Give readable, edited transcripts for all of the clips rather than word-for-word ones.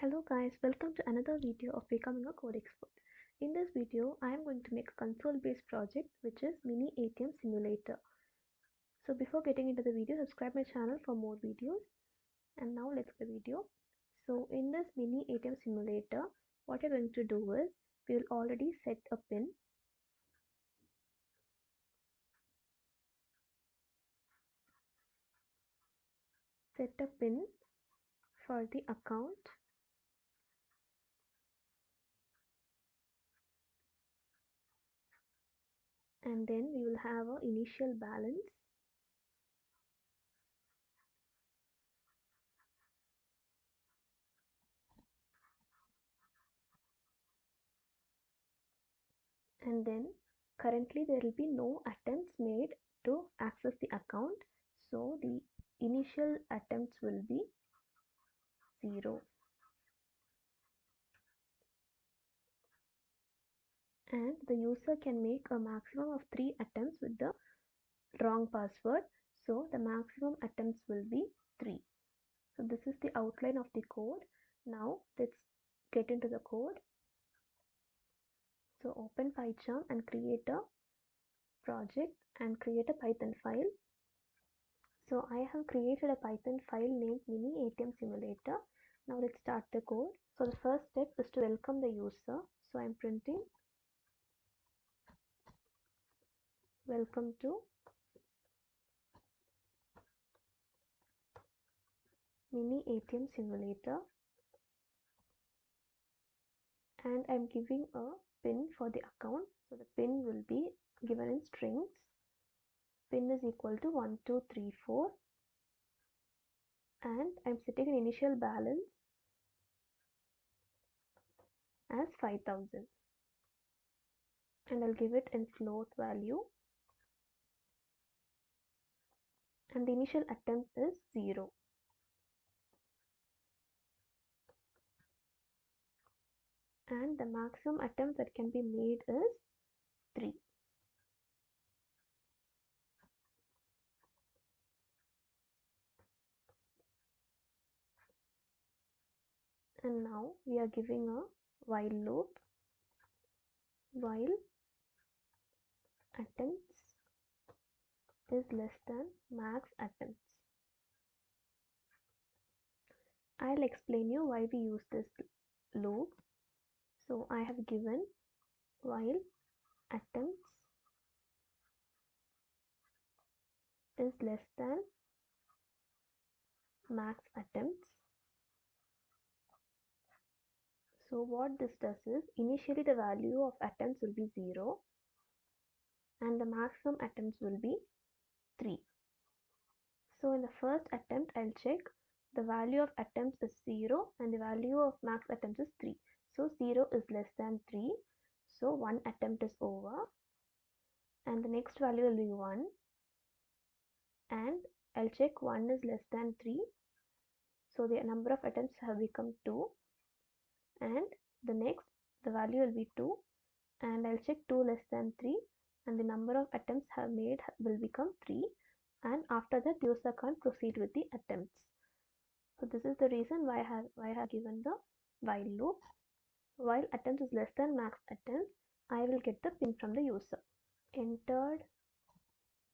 Hello guys, welcome to another video of Becoming a Code Expert. In this video, I am going to make a console-based project which is Mini ATM Simulator. So before getting into the video, subscribe my channel for more videos. And now let's get the video. So in this Mini ATM Simulator, what you're going to do is, we will already set a pin. Set a pin for the account. And then we will have an initial balance. And then currently there will be no attempts made to access the account, so the initial attempts will be 0, and the user can make a maximum of 3 attempts with the wrong password, so the maximum attempts will be 3. So this is the outline of the code. Now let's get into the code. So open PyCharm and create a project and create a Python file. So I have created a Python file named Mini ATM Simulator. Now let's start the code. So the first step is to welcome the user. So I'm printing welcome to Mini ATM Simulator, and I'm giving a pin for the account. So the pin will be given in strings. Pin is equal to 1234, and I'm setting an initial balance as 5000, and I'll give it in float value, and the initial attempt is 0. And the maximum attempt that can be made is 3. And now we are giving a while loop. While attempts is less than max attempts. I'll explain you why we use this loop. So I have given while attempts is less than max attempts. So what this does is, initially the value of attempts will be 0 and the maximum attempts will be 3. So in the first attempt, I'll check the value of attempts is 0 and the value of max attempts is 3. So 0 is less than 3. So one attempt is over, and the next value will be 1, and I'll check 1 is less than 3. So the number of attempts have become 2, and the value will be 2, and I'll check 2 less than 3, and the number of attempts have made will become 3, and after that the user can't proceed with the attempts. So this is the reason why I have given the while loop. While attempts is less than max attempts, I will get the pin from the user. Entered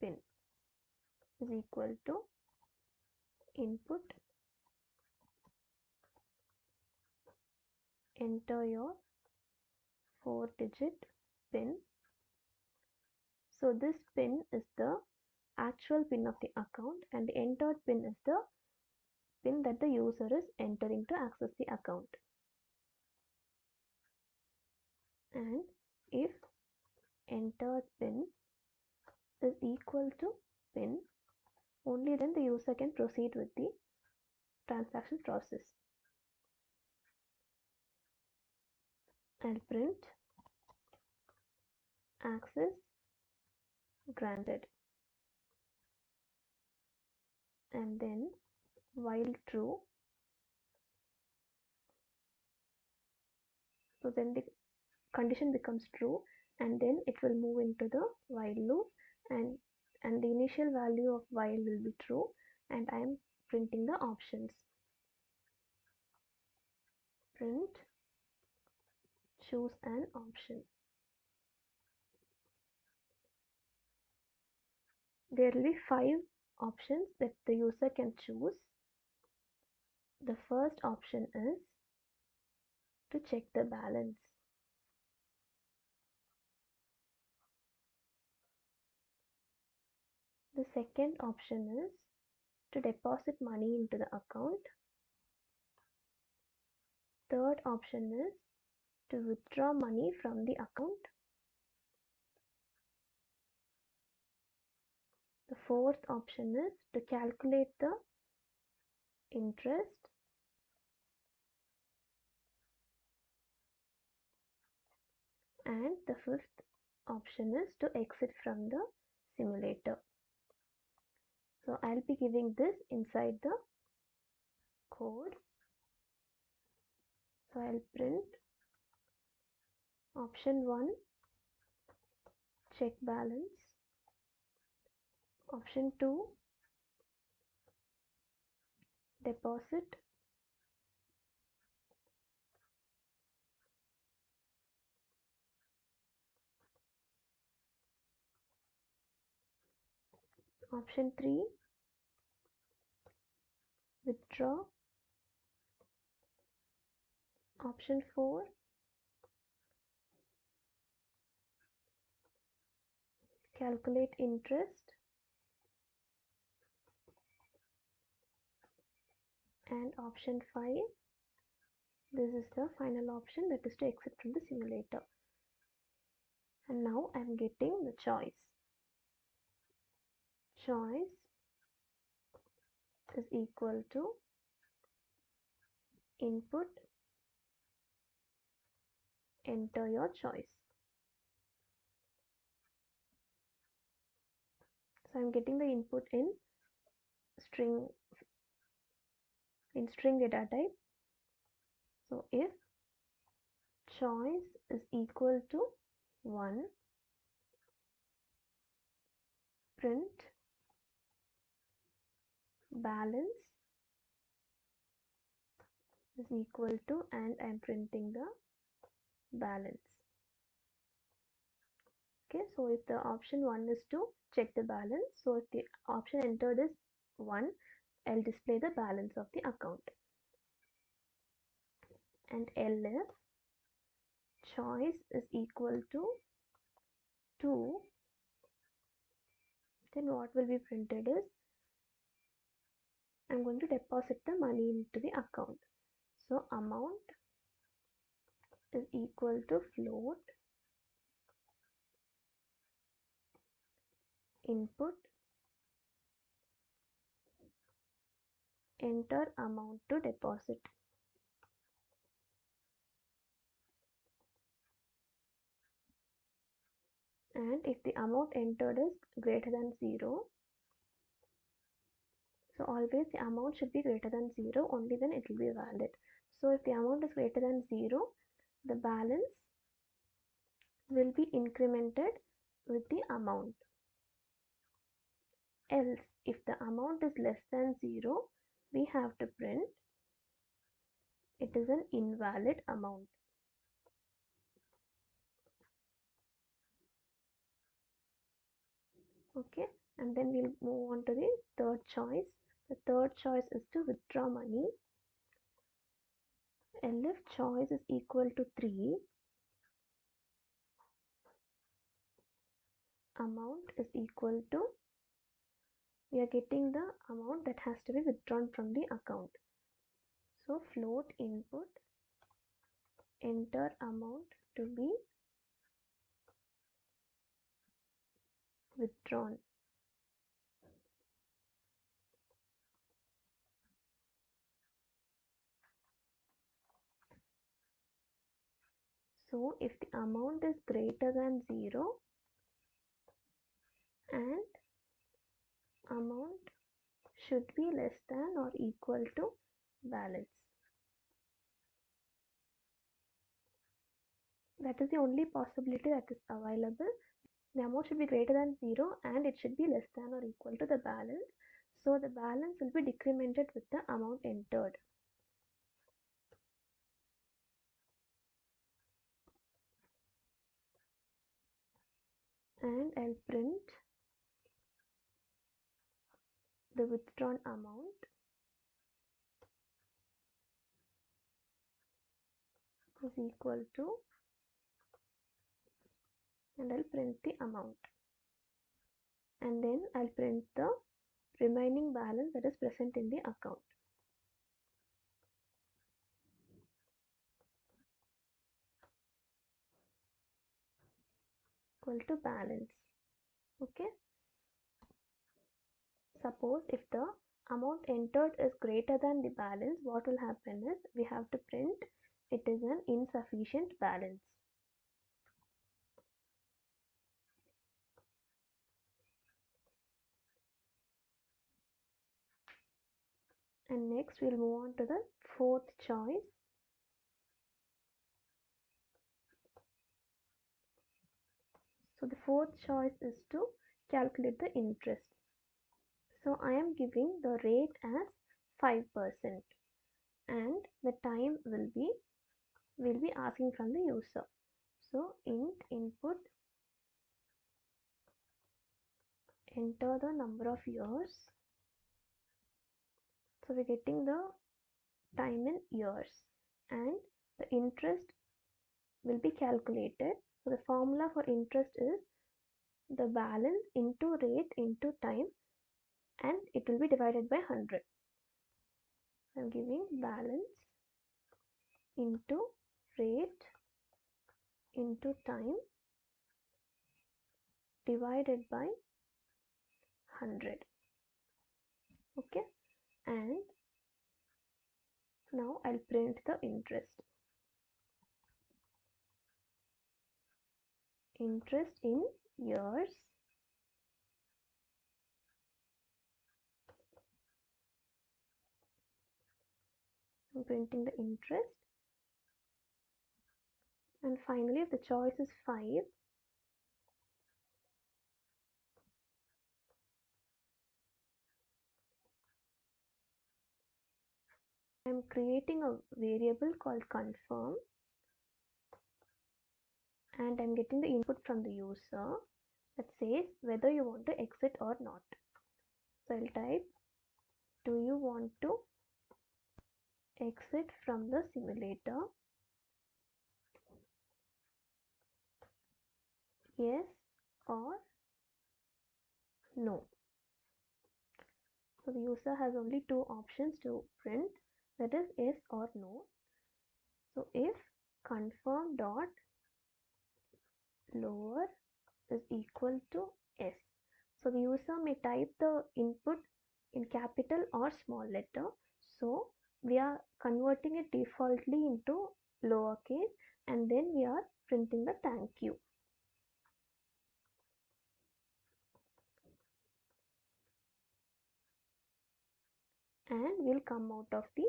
pin is equal to input, enter your 4-digit pin. So this pin is the actual pin of the account, and the entered pin is the pin that the user is entering to access the account. And if entered pin is equal to pin, only then the user can proceed with the transaction process. I'll print access granted, and then while true, so then the condition becomes true, and then it will move into the while loop, and the initial value of while will be true, and I am printing the options. print, choose an option. There will be 5 options that the user can choose. The first option is to check the balance. The second option is to deposit money into the account. Third option is to withdraw money from the account. The fourth option is to calculate the interest. And the fifth option is to exit from the simulator. So I'll be giving this inside the code. So I'll print option 1, check balance. Option 2, deposit. Option 3, withdraw. Option 4, calculate interest. And option 5, this is the final option, that is to exit from the simulator. And now I'm getting the choice. Choice is equal to input, enter your choice. So I'm getting the input in string data type. So if choice is equal to 1, print balance is equal to, and I'm printing the balance. Okay, so if the option 1 is to check the balance, so if the option entered is 1, I'll display the balance of the account. And if choice is equal to 2, then what will be printed is I'm going to deposit the money into the account. So amount is equal to float, input, enter amount to deposit. And if the amount entered is greater than 0, so always the amount should be greater than 0, only then it will be valid. So if the amount is greater than 0, the balance will be incremented with the amount. Else, if the amount is less than 0, we have to print it is an invalid amount. Okay, and then we'll move on to the third choice. The third choice is to withdraw money. And if choice is equal to 3, amount is equal to, we are getting the amount that has to be withdrawn from the account. So float input, enter amount to be withdrawn. So if the amount is greater than 0 and amount should be less than or equal to balance. That is the only possibility that is available. The amount should be greater than 0 and it should be less than or equal to the balance. So the balance will be decremented with the amount entered. and I'll print the withdrawn amount is equal to, and I'll print the amount, and then I'll print the remaining balance that is present in the account. Equal to balance. Okay. Suppose if the amount entered is greater than the balance, what will happen is we have to print it is an insufficient balance. And next we'll move on to the fourth choice. So the fourth choice is to calculate the interest. So I am giving the rate as 5% and the time will be asking from the user. So int input, enter the number of years. So we're getting the time in years, and the interest will be calculated. So the formula for interest is the balance into rate into time, and it will be divided by 100. I'm giving balance into rate into time divided by 100. Okay, and now I'll print the interest. Interest in years I'm printing the interest, and finally if the choice is 5, I'm creating a variable called confirm, and I'm getting the input from the user that says whether you want to exit or not. So I'll type, do you want to exit from the simulator? Yes or no. So the user has only two options to print, that is yes or no. So if confirm dot lower is equal to yes. So the user may type the input in capital or small letter. So we are converting it defaultly into lowercase, and then we are printing the thank you. And we'll come out of the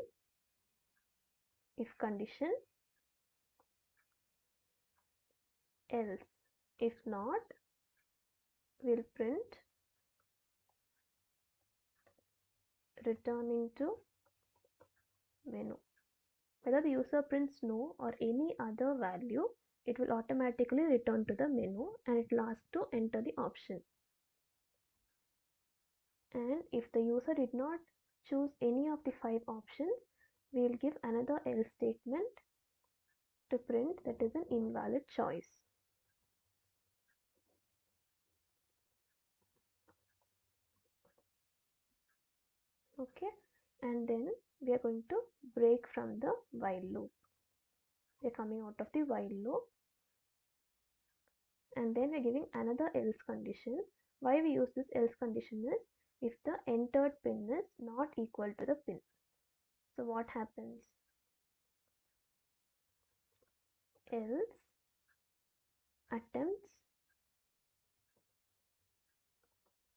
if condition, else. If not, we'll print returning to menu. Whether the user prints no or any other value, it will automatically return to the menu, and it will ask to enter the option. And if the user did not choose any of the 5 options, we will give another else statement to print that is an invalid choice. Okay, and then we are going to break from the while loop. We are coming out of the while loop, and then we are giving another else condition. Why we use this else condition is if the entered pin is not equal to the pin. So what happens? Else attempts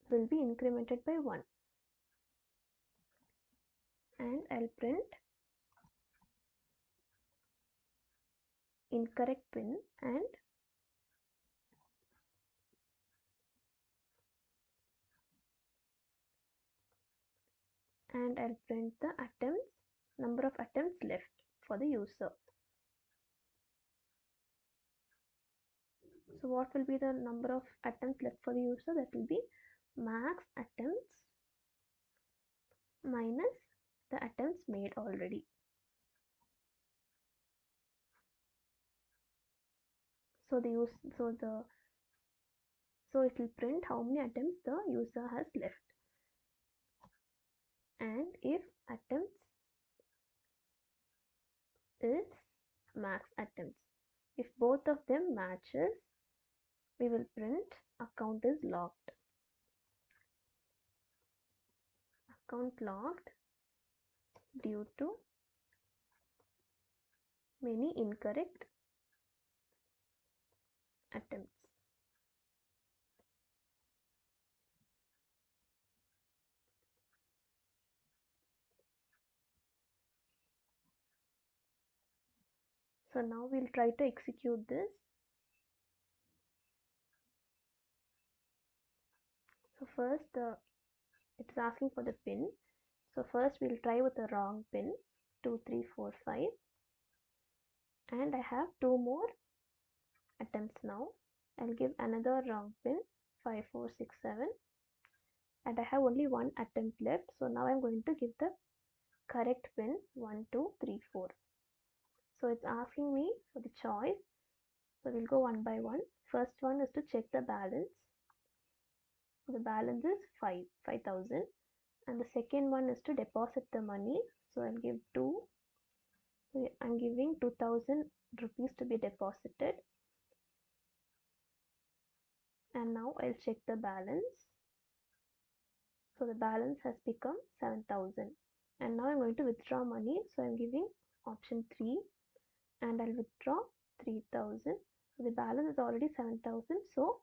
will be incremented by 1, and I'll print incorrect pin, and I'll print the attempts, number of attempts left for the user. So what will be the number of attempts left for the user? That will be max attempts minus the attempts made already. So the use so it will print how many attempts the user has left. And if attempts is max attempts, if both of them matches, we will print account is locked. Account locked due to many incorrect attempts. So now we'll try to execute this. So first it's asking for the pin. So first we'll try with the wrong pin, 2345, and I have two more attempts now. I'll give another wrong pin, 5467, and I have only one attempt left. So now I'm going to give the correct pin, 1234. So it's asking me for the choice. So we'll go one by one. First one is to check the balance. The balance is 5000, and the second one is to deposit the money. So I'll give 2. So I'm giving 2000 rupees to be deposited, and now I'll check the balance. So the balance has become 7000, and now I'm going to withdraw money. So I'm giving option 3, and I'll withdraw 3000. So the balance is already 7000, so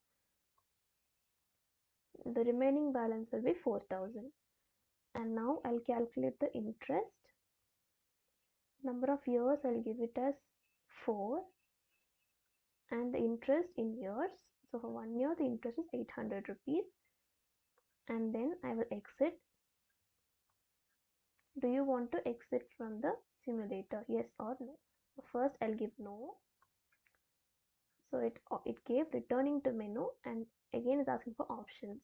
the remaining balance will be 4000. And now I'll calculate the interest. Number of years, I'll give it as 4, and the interest in years. So for 1 year the interest is 800 rupees, and then I will exit. Do you want to exit from the simulator, yes or no? So first I'll give no. So it gave returning to menu, and again it's asking for options.